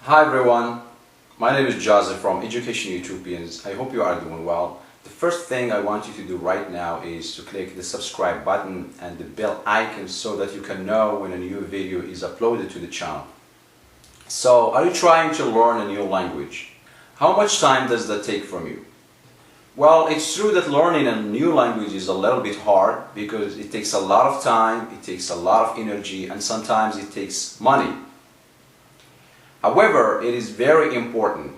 Hi everyone, my name is Joseph from Education Utopians. I hope you are doing well. The first thing I want you to do right now is to click the subscribe button and the bell icon so that you can know when a new video is uploaded to the channel. So, are you trying to learn a new language? How much time does that take from you? Well, it's true that learning a new language is a little bit hard because it takes a lot of time, it takes a lot of energy, and sometimes it takes money. However, it is very important,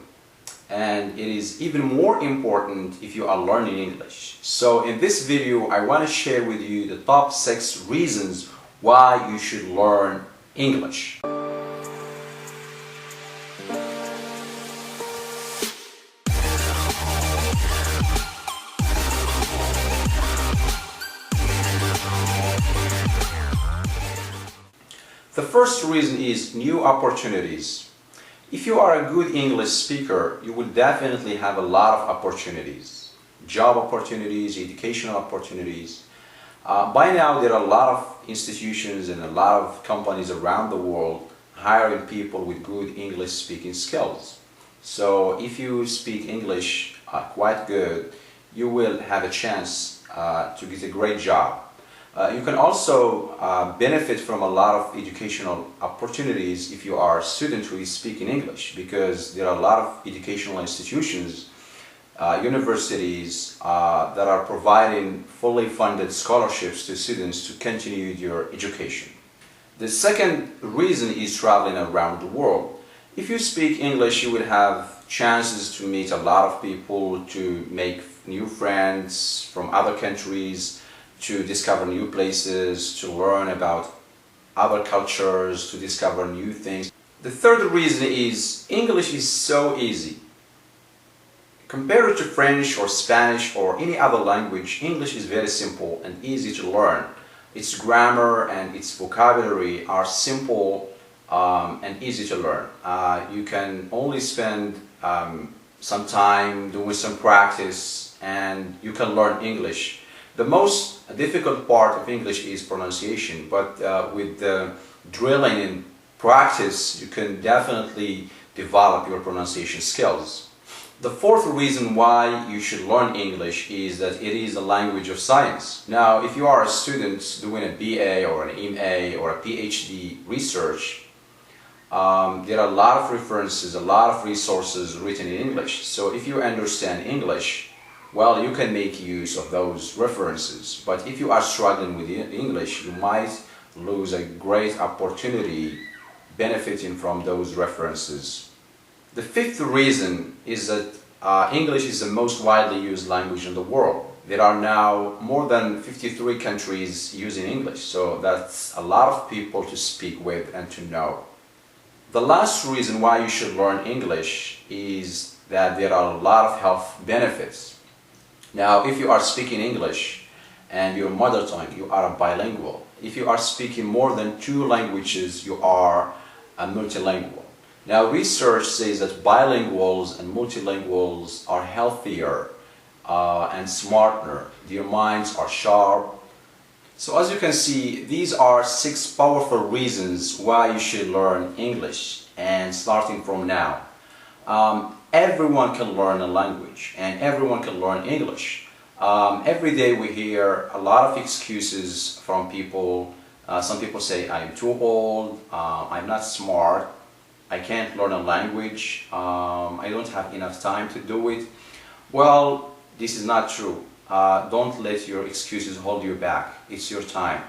and it is even more important if you are learning English. So in this video, I want to share with you the top 6 reasons why you should learn English. The first reason is new opportunities. If you are a good English speaker, you will definitely have a lot of opportunities. Job opportunities, educational opportunities. By now there are a lot of institutions and a lot of companies around the world hiring people with good English speaking skills. So if you speak English quite good, you will have a chance to get a great job. You can also benefit from a lot of educational opportunities if you are a student who is speaking English, because there are a lot of educational institutions, universities that are providing fully funded scholarships to students to continue your education. The second reason is traveling around the world. If you speak English, you will have chances to meet a lot of people, to make new friends from other countries, to discover new places, to learn about other cultures, to discover new things. The third reason is English is so easy. Compared to French or Spanish or any other language, English is very simple and easy to learn. Its grammar and its vocabulary are simple and easy to learn. You can only spend some time doing some practice and you can learn English. The most difficult part of English is pronunciation, but with drilling and practice, you can definitely develop your pronunciation skills. The fourth reason why you should learn English is that it is a language of science. Now, if you are a student doing a BA or an MA or a PhD research, there are a lot of references, a lot of resources written in English. So if you understand English, well, you can make use of those references. But if you are struggling with English, you might lose a great opportunity benefiting from those references. The fifth reason is that English is the most widely used language in the world. There are now more than 53 countries using English, so that's a lot of people to speak with and to know. The last reason why you should learn English is that there are a lot of health benefits. Now, if you are speaking English and your mother tongue, you are a bilingual. If you are speaking more than 2 languages, you are a multilingual. Now, research says that bilinguals and multilinguals are healthier and smarter. Their minds are sharp. So as you can see, these are 6 powerful reasons why you should learn English, and starting from now. Everyone can learn a language and everyone can learn English. Every day we hear a lot of excuses from people. Some people say, I'm too old, I'm not smart, I can't learn a language, I don't have enough time to do it. Well, this is not true. Don't let your excuses hold you back. It's your time.